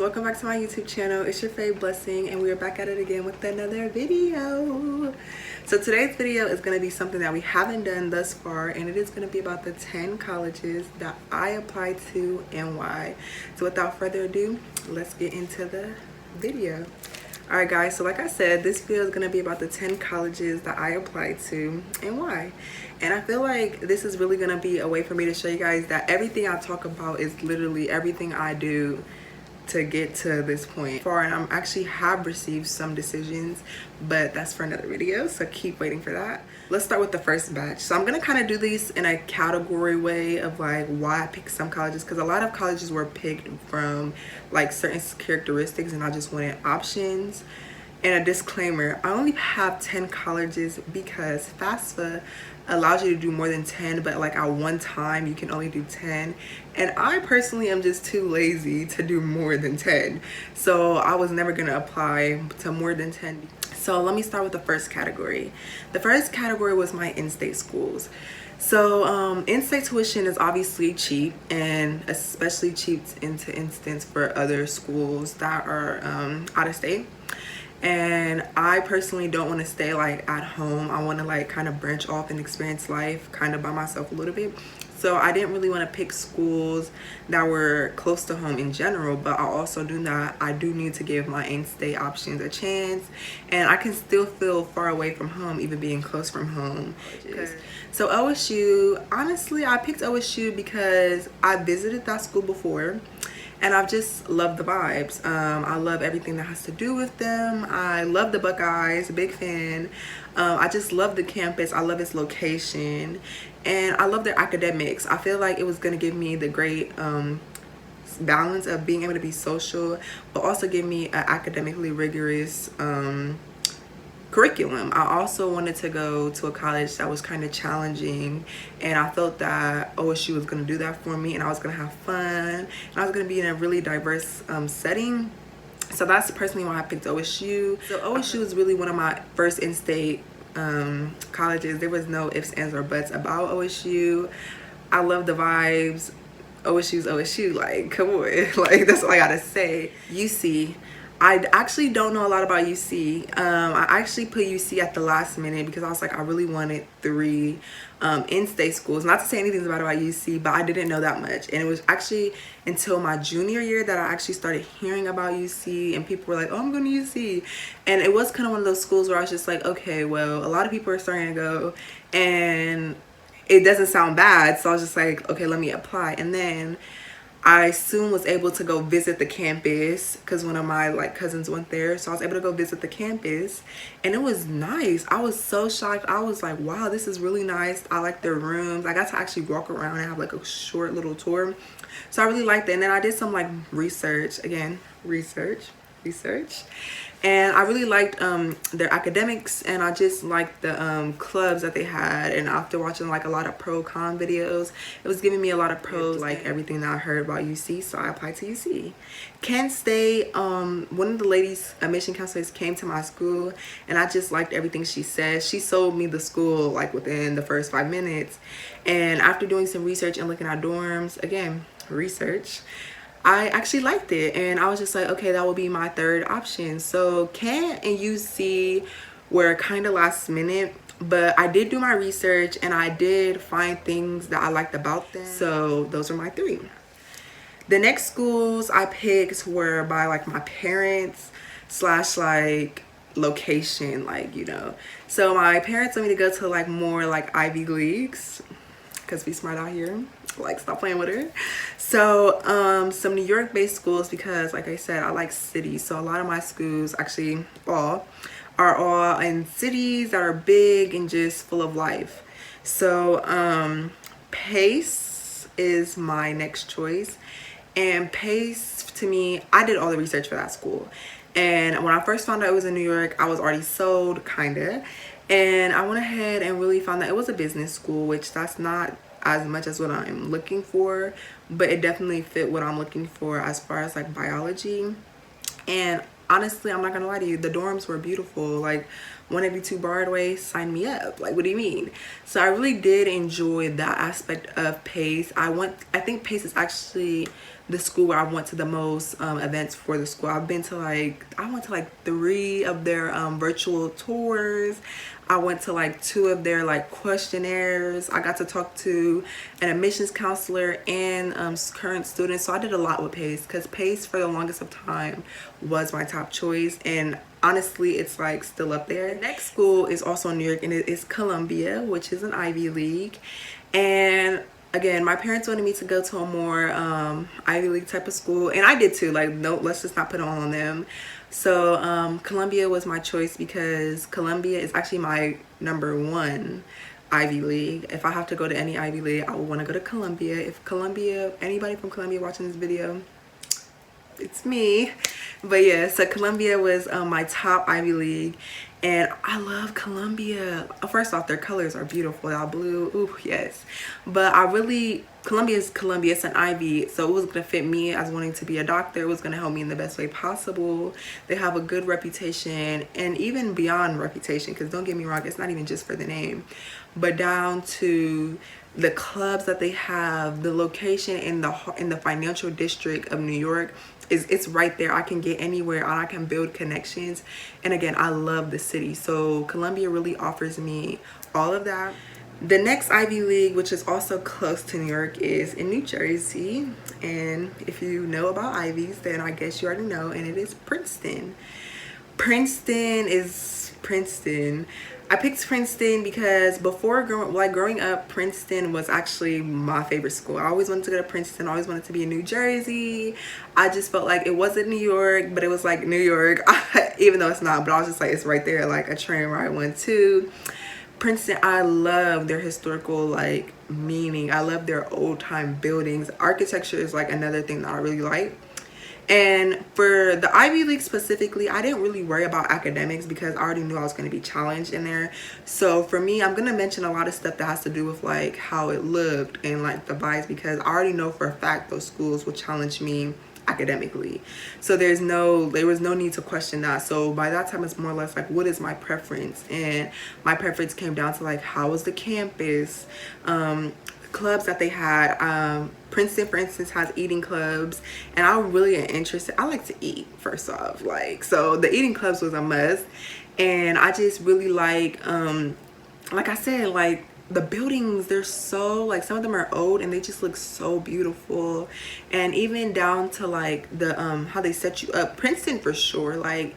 welcome back to my YouTube channel. It's your favorite Blessing, and we are back at it again with another video. So today's video is going to be something that we haven't done thus far, and it is going to be about the 10 colleges that I applied to and why. So without further ado, let's get into the video. Alright guys, so like I said, this video is going to be about the 10 colleges that I applied to and why. And I feel like this is really going to be a way for me to show you guys that everything I talk about is literally everything I do to get to this point. And I actually have received some decisions, but that's for another video, so keep waiting for that. Let's start with the first batch. So I'm gonna kind of do these in a category way of like why I picked some colleges, because a lot of colleges were picked from like certain characteristics and I just wanted options. And a disclaimer, I only have 10 colleges because FAFSA allows you to do more than 10, but like at one time you can only do 10, and I personally am just too lazy to do more than 10, so I was never gonna apply to more than 10. So let me start with the first category. The first category was my in-state schools. So in-state tuition is obviously cheap, and especially cheap into instance for other schools that are out of state. And I personally don't want to stay like at home. I want to like kind of branch off and experience life kind of by myself a little bit. So I didn't really want to pick schools that were close to home in general, but I also do not, I do need to give my in-state options a chance, and I can still feel far away from home even being close from home. So OSU, honestly, I picked OSU because I visited that school before, and I've just loved the vibes. I love everything that has to do with them. I love the Buckeyes, big fan. I just love the campus. I love its location. And I love their academics. I feel like it was gonna give me the great balance of being able to be social, but also give me an academically rigorous curriculum. I also wanted to go to a college that was kind of challenging, and I felt that OSU was going to do that for me, and I was going to have fun, and I was going to be in a really diverse setting. So that's personally why I picked OSU. So OSU is really one of my first in-state colleges. There was no ifs, ands, or buts about OSU. I love the vibes. OSU's OSU, like, come on. Like, that's all I gotta say. UC. I actually don't know a lot about UC. I actually put UC at the last minute because I was like, I really wanted 3 in-state schools. Not to say anything bad about UC, but I didn't know that much. And it was actually until my junior year that I actually started hearing about UC, and people were like, oh, I'm going to UC. And it was kind of one of those schools where I was just like, okay, well, a lot of people are starting to go, and it doesn't sound bad. So I was just like, okay, let me apply. And then I soon was able to go visit the campus because one of my like cousins went there, so I was able to go visit the campus, and it was nice. I was so shocked. I was like, wow, this is really nice. I like their rooms. I got to actually walk around and have like a short little tour, so I really liked it. And then I did some like research, and I really liked their academics, and I just liked the clubs that they had. And after watching like a lot of pro-con videos, it was giving me a lot of pros, like everything that I heard about UC, so I applied to UC. Kent State, one of the ladies, admission counselors, came to my school, and I just liked everything she said. She sold me the school like within the first 5 minutes. And after doing some research and looking at dorms, again, research, I actually liked it, and I was just like, okay, that will be my third option. So Kent and UC were kind of last minute, but I did do my research and I did find things that I liked about them. So those are my 3. The next schools I picked were by like my parents / like location, like, you know. So my parents want me to go to like more like Ivy Leagues because we smart out here. Like, stop playing with her. So some New York based schools, because like I said, I like cities. So a lot of my schools, actually are all in cities that are big and just full of life. So Pace is my next choice. And Pace, to me, I did all the research for that school, and when I first found out it was in New York, I was already sold, kinda. And I went ahead and really found that it was a business school, which that's not as much as what I'm looking for, but it definitely fit what I'm looking for as far as like biology. And honestly, I'm not gonna lie to you, the dorms were beautiful. Like, 182 Broadway, sign me up. Like, what do you mean? So I really did enjoy that aspect of Pace. I think Pace is actually the school where I went to the most events for the school. I went to like 3 of their virtual tours. I went to like 2 of their like questionnaires. I got to talk to an admissions counselor and current students. So I did a lot with Pace, because Pace for the longest of time was my top choice, and honestly it's like still up there. The next school is also in New York, and it is Columbia, which is an Ivy League. And again, my parents wanted me to go to a more Ivy League type of school, and I did too. Like, no, let's just not put it all on them. So Columbia was my choice because Columbia is actually my #1 Ivy League. If I have to go to any Ivy League, I would want to go to Columbia. If anybody from Columbia watching this video, it's me. But yeah, so Columbia was my top Ivy League, and I love Columbia. First off, their colors are beautiful. That blue, ooh, yes. But Columbia is Columbia. It's an Ivy, so it was gonna fit me as wanting to be a doctor. It was gonna help me in the best way possible. They have a good reputation, and even beyond reputation, because don't get me wrong, it's not even just for the name, but down to the clubs that they have, the location in the financial district of New York. It's right there. I can get anywhere and I can build connections. And again, I love the city. So Columbia really offers me all of that. The next Ivy League, which is also close to New York, is in New Jersey. And if you know about Ivies, then I guess you already know, and it is Princeton. Princeton is Princeton. I picked Princeton because before growing up, Princeton was actually my favorite school. I always wanted to go to Princeton. I always wanted to be in New Jersey. I just felt like it wasn't New York, but it was like New York, even though it's not. But I was just like, it's right there, like a train ride 1-2. Princeton, I love their historical like meaning. I love their old time buildings. Architecture is like another thing that I really like. And for the Ivy League specifically, I didn't really worry about academics because I already knew I was going to be challenged in there. So for me, I'm going to mention a lot of stuff that has to do with like how it looked and like the vibes, because I already know for a fact those schools will challenge me academically. So there was no need to question that. So by that time, it's more or less like, what is my preference? And my preference came down to like, how was the campus, clubs that they had. Princeton, for instance, has eating clubs, and I'm really interested. I like to eat, first off, like, so the eating clubs was a must. And I just really like I said, like the buildings, they're so like, some of them are old and they just look so beautiful. And even down to like the how they set you up. Princeton for sure, like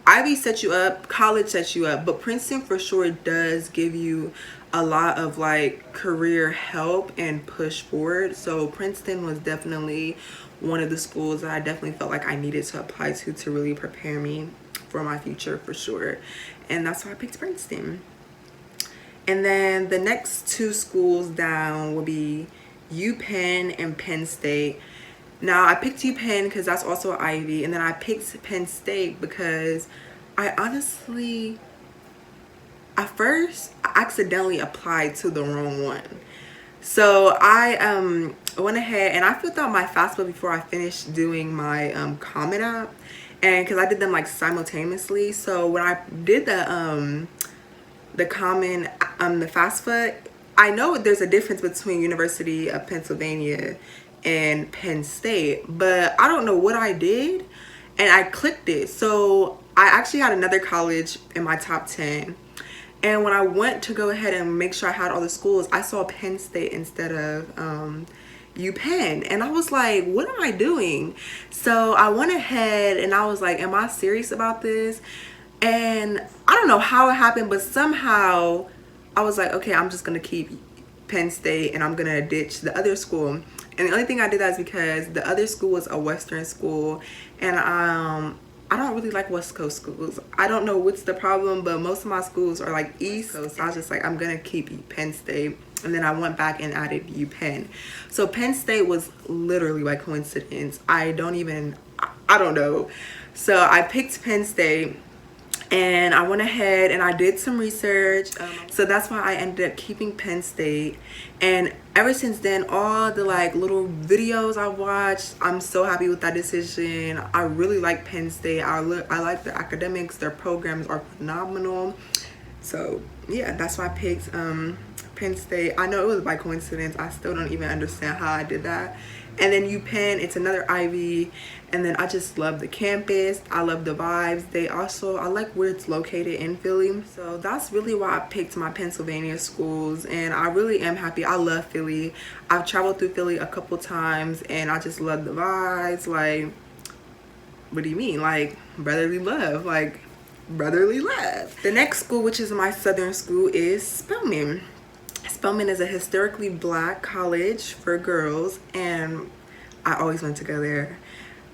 Ivy set you up, college sets you up, but Princeton for sure does give you a lot of like career help and push forward. So Princeton was definitely one of the schools that I definitely felt like I needed to apply to really prepare me for my future for sure. And that's why I picked Princeton. And then the next 2 schools down will be UPenn and Penn State. Now I picked UPenn because that's also an Ivy, and then I picked Penn State because I honestly, at first, I accidentally applied to the wrong one. So I went ahead and I filled out my FAFSA before I finished doing my Common App, and because I did them like simultaneously. So when I did the Common, the FAFSA, I know there's a difference between University of Pennsylvania and Penn State, but I don't know what I did, and I clicked it. So I actually had another college in my top 10, and when I went to go ahead and make sure I had all the schools, I saw Penn State instead of UPenn, and I was like, what am I doing? So I went ahead and I was like, am I serious about this? And I don't know how it happened, but somehow I was like, okay, I'm just gonna keep Penn State and I'm gonna ditch the other school. And the only thing I did that is because the other school was a Western school, and I don't really like West Coast schools. I don't know what's the problem, but most of my schools are like East Coast. So I was just like, I'm gonna keep Penn State, and then I went back and added UPenn. So Penn State was literally by coincidence. I don't know. So I picked Penn State, And I went ahead and I did some research, so that's why I ended up keeping Penn State. And ever since then, all the like little videos I watched, I'm so happy with that decision. I really like Penn State. I like their academics. Their programs are phenomenal. So yeah, that's why I picked Penn State. I know it was by coincidence. I still don't even understand how I did that. And then UPenn, it's another Ivy. And then I just love the campus. I love the vibes. I like where it's located in Philly. So that's really why I picked my Pennsylvania schools. And I really am happy. I love Philly. I've traveled through Philly a couple times and I just love the vibes. Like, what do you mean? Like, brotherly love. Like, brotherly love. The next school, which is my southern school, is Spelman. Spelman is a historically black college for girls, and I always wanted to go there.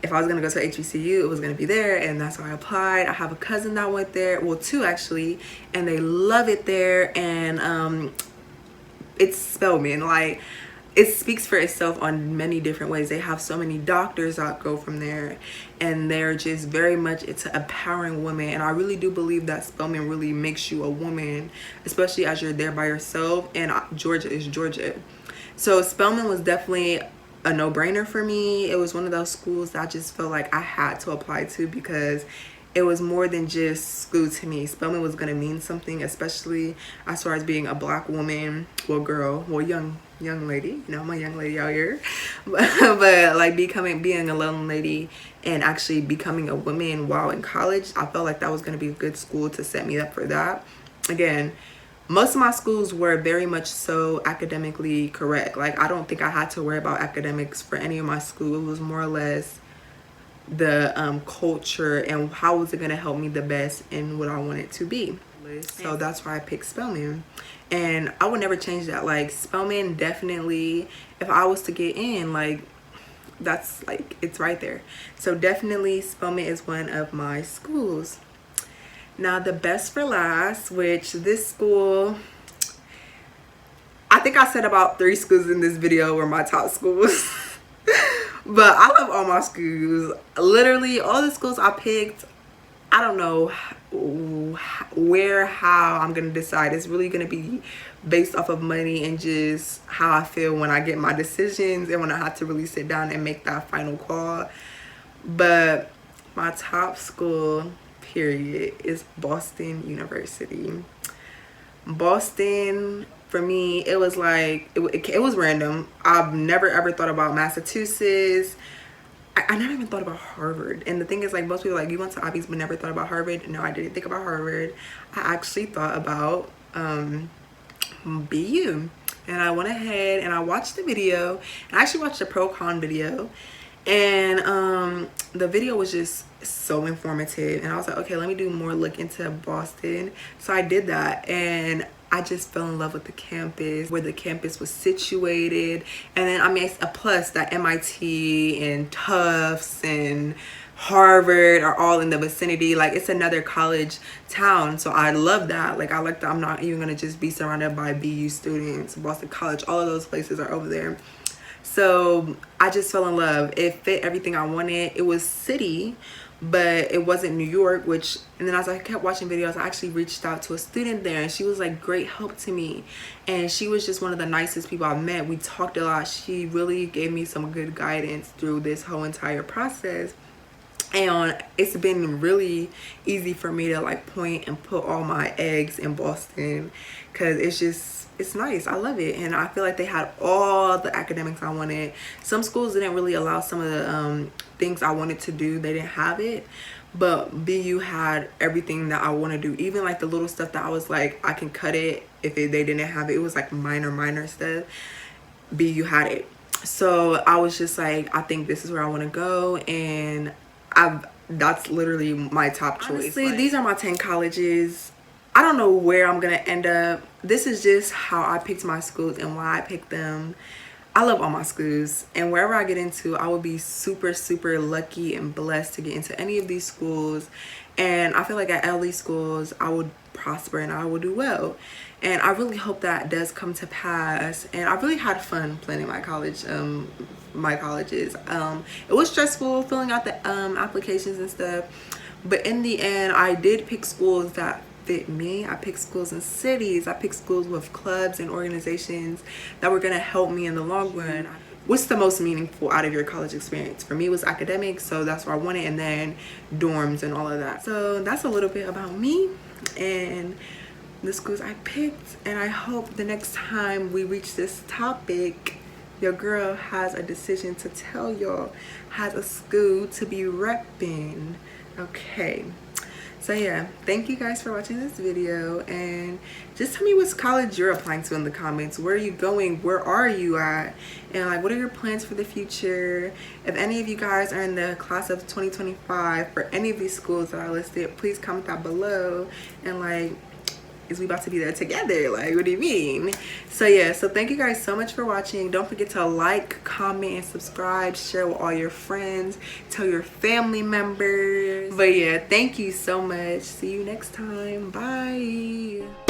If I was gonna go to HBCU, it was gonna be there, and that's why I applied. I have a cousin that went there, well, two actually, and they love it there. And it's Spelman. Like, it speaks for itself on many different ways. They have so many doctors that go from there, and they're just very much into empowering women. And I really do believe that Spelman really makes you a woman, especially as you're there by yourself. And Georgia is Georgia, so Spelman was definitely a no-brainer for me. It was one of those schools that I just felt like I had to apply to because it was more than just school to me. Spelman was gonna mean something, especially as far as being a black woman, well, girl, well, young lady. You know, I'm a young lady out here, but like being a young lady and actually becoming a woman while in college, I felt like that was gonna be a good school to set me up for that. Again, most of my schools were very much so academically correct. Like, I don't think I had to worry about academics for any of my school. It was more or less the culture and how was it going to help me the best in what I want it to be. So that's why I picked Spelman, and I would never change that. Like, Spelman, definitely, if I was to get in, like, that's like, it's right there. So definitely Spelman is one of my schools. Now the best for last, which this school, I think I said about 3 schools in this video were my top schools. But I love all my schools. Literally all the schools I picked, I don't know how I'm gonna decide. It's really gonna be based off of money and just how I feel when I get my decisions and when I have to really sit down and make that final call. But my top school, period, is Boston University. Boston, for me, it was like, it was random. I've never ever thought about Massachusetts. I never even thought about Harvard. And the thing is, like, most people are like, you went to Ivies but never thought about Harvard. No, I didn't think about Harvard. I actually thought about BU. And I went ahead and I watched the video. And I actually watched the pro-con video. And the video was just so informative. And I was like, okay, let me do more look into Boston. So I did that. And I just fell in love with the campus, where the campus was situated. And then, I mean, a plus that MIT and Tufts and Harvard are all in the vicinity. Like, it's another college town. So I love that. Like, I like that I'm not even going to just be surrounded by BU students. Boston College, all of those places are over there. So I just fell in love. It fit everything I wanted. It was city, but it wasn't New York, and then as I kept watching videos, I actually reached out to a student there, and she was like great help to me. And she was just one of the nicest people I've met. We talked a lot. She really gave me some good guidance through this whole entire process. And it's been really easy for me to like point and put all my eggs in Boston, because it's nice. I love it. And I feel like they had all the academics I wanted. Some schools didn't really allow some of the things I wanted to do. They didn't have it. But BU had everything that I want to do. Even like the little stuff that I was like, I can cut it if they didn't have it. It was like minor stuff. BU had it. So I was just like, I think this is where I want to go. And that's literally my top choice. Honestly, like, these are my 10 colleges. I don't know where I'm gonna end up. This is just how I picked my schools and why I picked them. I love all my schools, and wherever I get into, I would be super lucky and blessed to get into any of these schools. And I feel like at all these schools I would prosper and I would do well, and I really hope that does come to pass. And I really had fun planning my colleges. It was stressful filling out the applications and stuff, But in the end, I did pick schools that fit me. I picked schools in cities. I picked schools with clubs and organizations that were going to help me in the long run. What's the most meaningful out of your college experience? For me, it was academics, so that's what I wanted, and then dorms and all of that. So that's a little bit about me and the schools I picked, and I hope the next time we reach this topic, your girl has a decision to tell y'all, has a school to be repping. Okay, so yeah, thank you guys for watching this video, and just tell me which college you're applying to in the comments. Where are you going? Where are you at? And like, what are your plans for the future? If any of you guys are in the class of 2025 for any of these schools that I listed, please comment down below. And like, is we about to be there together? Like, what do you mean? So yeah, so thank you guys so much for watching. Don't forget to like, comment, and subscribe. Share with all your friends, tell your family members. But yeah, thank you so much. See you next time. Bye.